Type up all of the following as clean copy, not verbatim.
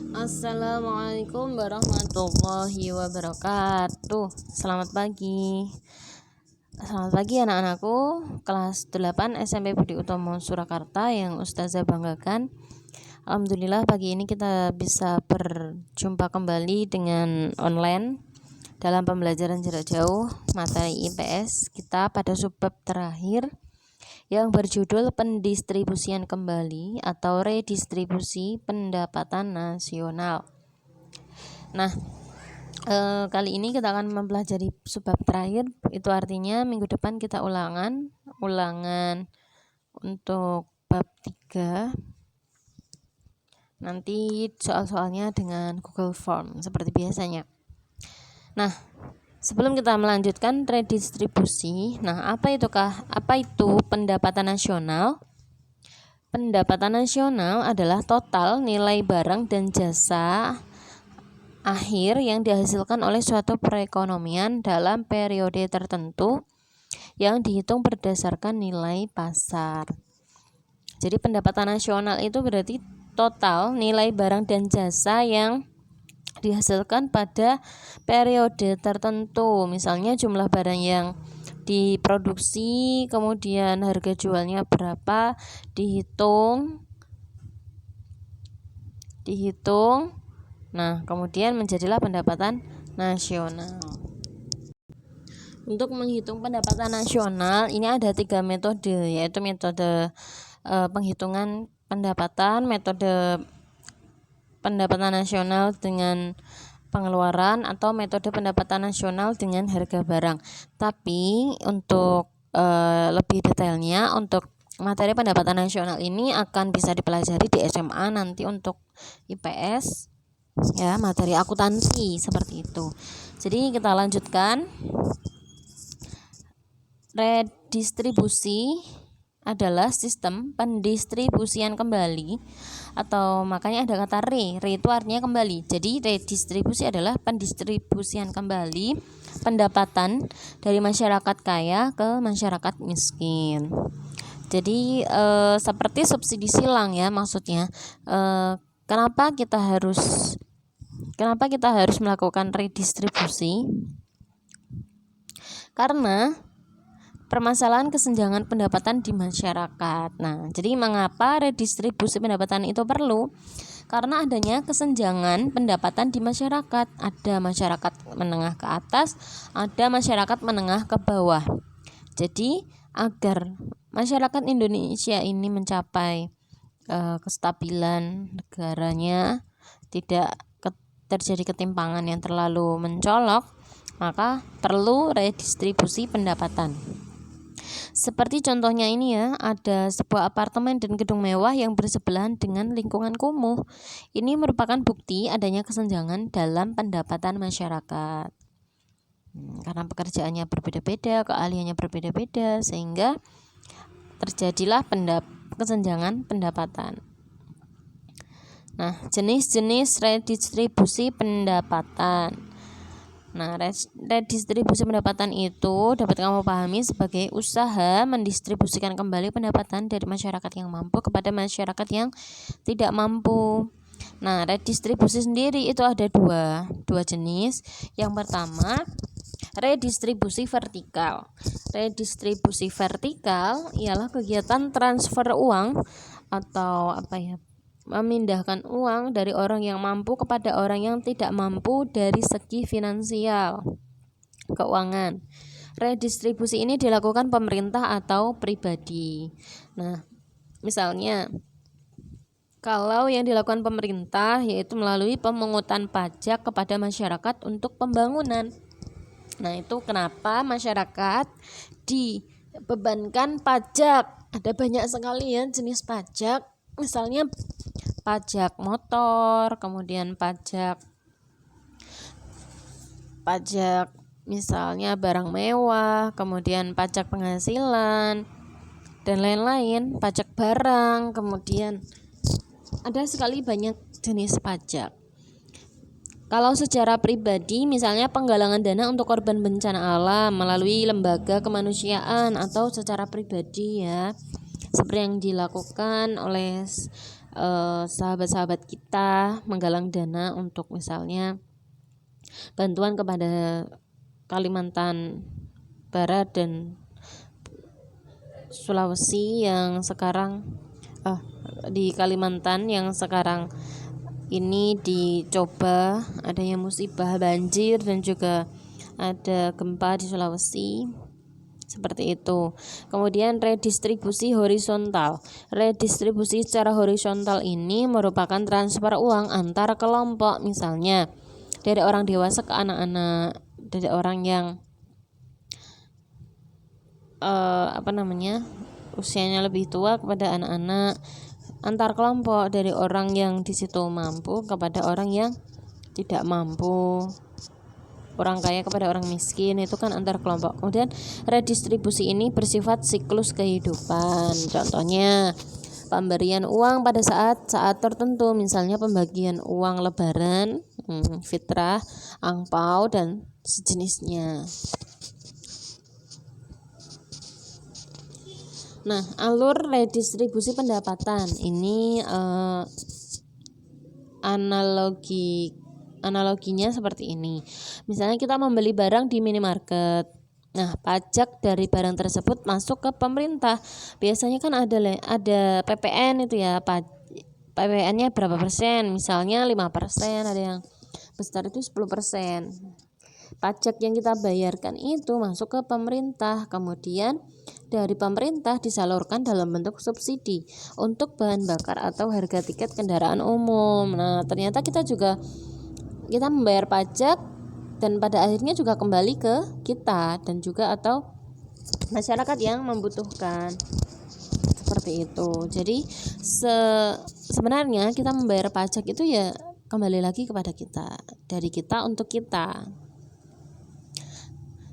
Assalamualaikum warahmatullahi wabarakatuh. Selamat pagi. Selamat pagi anak-anakku kelas 8 SMP Budi Utomo Surakarta yang Ustazah banggakan. Alhamdulillah pagi ini kita bisa berjumpa kembali dengan online dalam pembelajaran jarak jauh materi IPS kita pada subbab terakhir yang berjudul pendistribusian kembali atau redistribusi pendapatan nasional. Nah, kali ini kita akan mempelajari subbab terakhir, itu artinya minggu depan kita ulangan untuk bab 3. Nanti soal-soalnya dengan Google Form seperti biasanya. Nah, sebelum kita melanjutkan redistribusi, apa itu pendapatan nasional? Pendapatan nasional adalah total nilai barang dan jasa akhir yang dihasilkan oleh suatu perekonomian dalam periode tertentu yang dihitung berdasarkan nilai pasar. Jadi pendapatan nasional itu berarti total nilai barang dan jasa yang dihasilkan pada periode tertentu. Misalnya jumlah barang yang diproduksi, kemudian harga jualnya berapa, dihitung. Nah, kemudian menjadilah pendapatan nasional. Untuk menghitung pendapatan nasional ini ada 3 metode, yaitu metode penghitungan pendapatan, metode pendapatan nasional dengan pengeluaran, atau metode pendapatan nasional dengan harga barang. Tapi untuk lebih detailnya, untuk materi pendapatan nasional ini akan bisa dipelajari di SMA nanti untuk IPS ya, materi akuntansi seperti itu. Jadi kita lanjutkan. Redistribusi adalah sistem pendistribusian kembali, atau makanya ada kata re itu artinya kembali. Jadi redistribusi adalah pendistribusian kembali pendapatan dari masyarakat kaya ke masyarakat miskin. Jadi seperti subsidi silang ya, maksudnya kenapa kita harus melakukan redistribusi? Karena permasalahan kesenjangan pendapatan di masyarakat. Nah, jadi mengapa redistribusi pendapatan itu perlu? Karena adanya kesenjangan pendapatan di masyarakat. Ada masyarakat menengah ke atas, ada masyarakat menengah ke bawah. Jadi, agar masyarakat Indonesia ini mencapai kestabilan negaranya, tidak terjadi ketimpangan yang terlalu mencolok, maka perlu redistribusi pendapatan. Seperti contohnya ini ya, ada sebuah apartemen dan gedung mewah yang bersebelahan dengan lingkungan kumuh. Ini merupakan bukti adanya kesenjangan dalam pendapatan masyarakat. Karena pekerjaannya berbeda-beda, keahliannya berbeda-beda, sehingga terjadilah kesenjangan pendapatan. Nah, jenis-jenis redistribusi pendapatan. Nah, redistribusi pendapatan itu dapat kamu pahami sebagai usaha mendistribusikan kembali pendapatan dari masyarakat yang mampu kepada masyarakat yang tidak mampu. Nah, redistribusi sendiri itu ada dua jenis. Yang pertama, redistribusi vertikal. Redistribusi vertikal ialah kegiatan transfer uang atau memindahkan uang dari orang yang mampu kepada orang yang tidak mampu dari segi finansial, keuangan. Redistribusi ini dilakukan pemerintah atau pribadi. Nah, misalnya kalau yang dilakukan pemerintah yaitu melalui pemungutan pajak kepada masyarakat untuk pembangunan. Nah, itu kenapa masyarakat dibebankan pajak. Ada banyak sekali ya jenis pajak. Misalnya pajak motor, kemudian pajak misalnya barang mewah, kemudian pajak penghasilan dan lain-lain, pajak barang, kemudian ada sekali banyak jenis pajak. Kalau secara pribadi, misalnya penggalangan dana untuk korban bencana alam melalui lembaga kemanusiaan atau secara pribadi ya, seperti yang dilakukan oleh sahabat-sahabat kita menggalang dana untuk misalnya bantuan kepada Kalimantan Barat dan Sulawesi yang sekarang di Kalimantan yang sekarang ini dicoba adanya musibah banjir dan juga ada gempa di Sulawesi, seperti itu. Kemudian redistribusi horizontal. Redistribusi secara horizontal ini merupakan transfer uang antar kelompok, misalnya dari orang dewasa ke anak-anak, dari orang yang usianya lebih tua kepada anak-anak, antar kelompok dari orang yang di situ mampu kepada orang yang tidak mampu, orang kaya kepada orang miskin, itu kan antar kelompok. Kemudian redistribusi ini bersifat siklus kehidupan. Contohnya pemberian uang pada saat tertentu, misalnya pembagian uang lebaran, fitrah, angpau dan sejenisnya. Nah, alur redistribusi pendapatan ini analoginya seperti ini. Misalnya kita membeli barang di minimarket. Nah, pajak dari barang tersebut masuk ke pemerintah. Biasanya kan ada PPN itu ya. PPN-nya berapa persen? Misalnya 5%, ada yang besar itu 10%. Pajak yang kita bayarkan itu masuk ke pemerintah, kemudian dari pemerintah disalurkan dalam bentuk subsidi untuk bahan bakar atau harga tiket kendaraan umum. Nah, ternyata kita membayar pajak dan pada akhirnya juga kembali ke kita dan juga atau masyarakat yang membutuhkan. Seperti itu. Jadi sebenarnya kita membayar pajak itu ya kembali lagi kepada kita, dari kita untuk kita.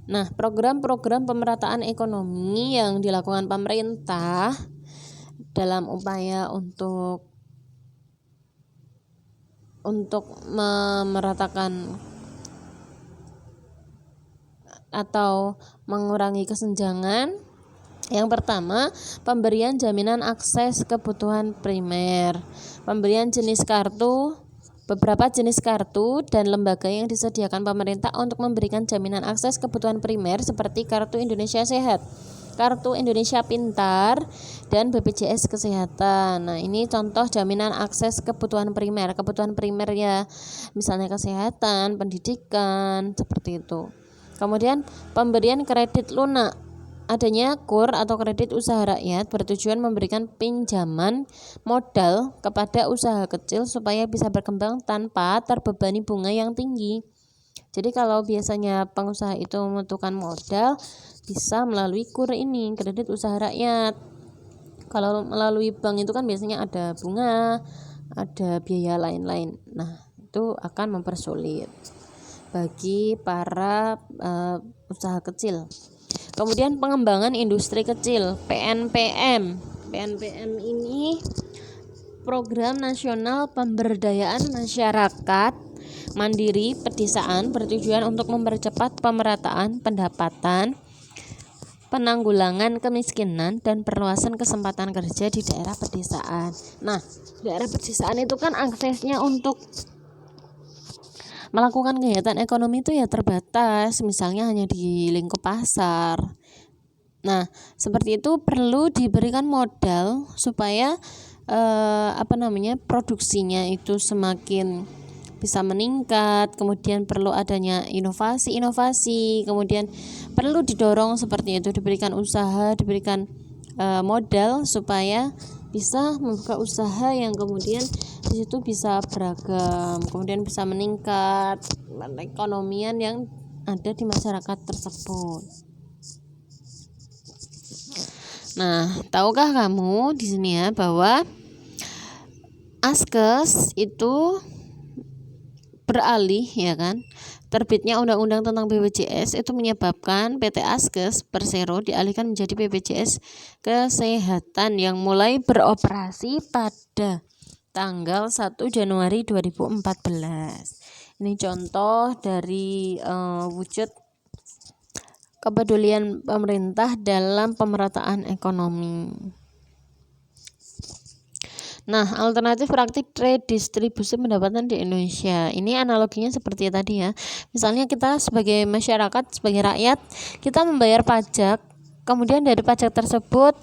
Nah, program-program pemerataan ekonomi yang dilakukan pemerintah dalam upaya untuk memeratakan atau mengurangi kesenjangan. Yang pertama, pemberian jaminan akses kebutuhan primer, pemberian beberapa jenis kartu dan lembaga yang disediakan pemerintah untuk memberikan jaminan akses kebutuhan primer seperti Kartu Indonesia Sehat, Kartu Indonesia Pintar, dan BPJS Kesehatan. Nah, ini contoh jaminan akses kebutuhan primer. Kebutuhan primer ya, misalnya kesehatan, pendidikan, seperti itu. Kemudian pemberian kredit lunak. Adanya KUR atau kredit usaha rakyat bertujuan memberikan pinjaman modal kepada usaha kecil supaya bisa berkembang tanpa terbebani bunga yang tinggi. Jadi kalau biasanya pengusaha itu membutuhkan modal, bisa melalui KUR ini, kredit usaha rakyat. Kalau melalui bank itu kan biasanya ada bunga, ada biaya lain-lain. Nah, itu akan mempersulit bagi para usaha kecil. Kemudian pengembangan industri kecil, PNPM. PNPM ini Program Nasional Pemberdayaan Masyarakat Mandiri Pedesaan, bertujuan untuk mempercepat pemerataan pendapatan, penanggulangan kemiskinan, dan perluasan kesempatan kerja di daerah pedesaan. Nah, daerah pedesaan itu kan aksesnya untuk melakukan kegiatan ekonomi itu ya terbatas, misalnya hanya di lingkup pasar. Nah, seperti itu perlu diberikan modal supaya produksinya itu semakin bisa meningkat. Kemudian perlu adanya inovasi, kemudian perlu didorong seperti itu, diberikan usaha, diberikan modal supaya bisa membuka usaha yang kemudian di situ bisa beragam, kemudian bisa meningkat perekonomian yang ada di masyarakat tersebut. Nah, tahukah kamu di sini ya bahwa Askes itu beralih ya kan, terbitnya undang-undang tentang BPJS itu menyebabkan PT Askes Persero dialihkan menjadi BPJS Kesehatan yang mulai beroperasi pada tanggal 1 Januari 2014. Ini contoh dari wujud kepedulian pemerintah dalam pemerataan ekonomi. Nah, alternatif praktik redistribusi pendapatan di Indonesia. Ini analoginya seperti tadi ya. Misalnya kita sebagai masyarakat, sebagai rakyat, kita membayar pajak. Kemudian dari pajak tersebut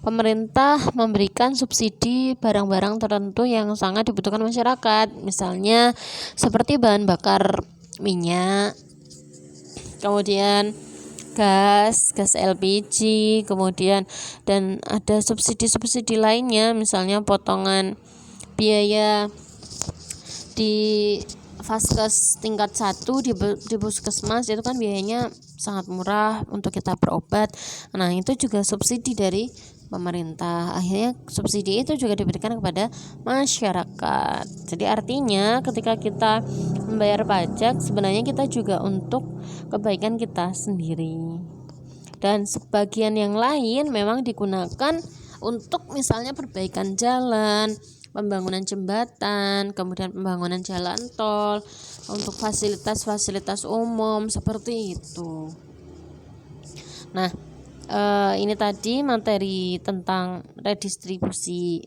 pemerintah memberikan subsidi barang-barang tertentu yang sangat dibutuhkan masyarakat. Misalnya seperti bahan bakar minyak, kemudian gas LPG, kemudian dan ada subsidi-subsidi lainnya, misalnya potongan biaya di vaskes tingkat 1 di puskesmas itu kan biayanya sangat murah untuk kita berobat. Nah, itu juga subsidi dari pemerintah. Akhirnya subsidi itu juga diberikan kepada masyarakat. Jadi artinya ketika kita membayar pajak, sebenarnya kita juga untuk kebaikan kita sendiri. Dan sebagian yang lain memang digunakan untuk misalnya perbaikan jalan, pembangunan jembatan, kemudian pembangunan jalan tol, untuk fasilitas-fasilitas umum seperti itu. Nah, ini tadi materi tentang redistribusi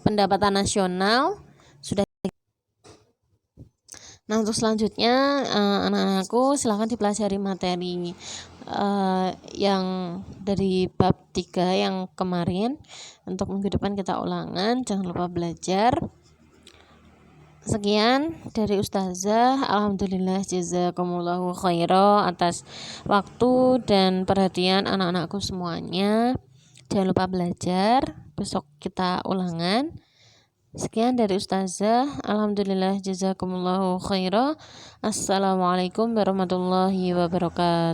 pendapatan nasional sudah. Nah, untuk selanjutnya anak-anakku silahkan dipelajari materi yang dari bab 3 yang kemarin. Untuk minggu depan kita ulangan, jangan lupa belajar. Sekian dari Ustazah. Alhamdulillah, jazakumullahu khairan atas waktu dan perhatian anak-anakku semuanya. Jangan lupa belajar, besok kita ulangan. Sekian dari Ustazah. Alhamdulillah, jazakumullahu khairan. Assalamualaikum warahmatullahi wabarakatuh.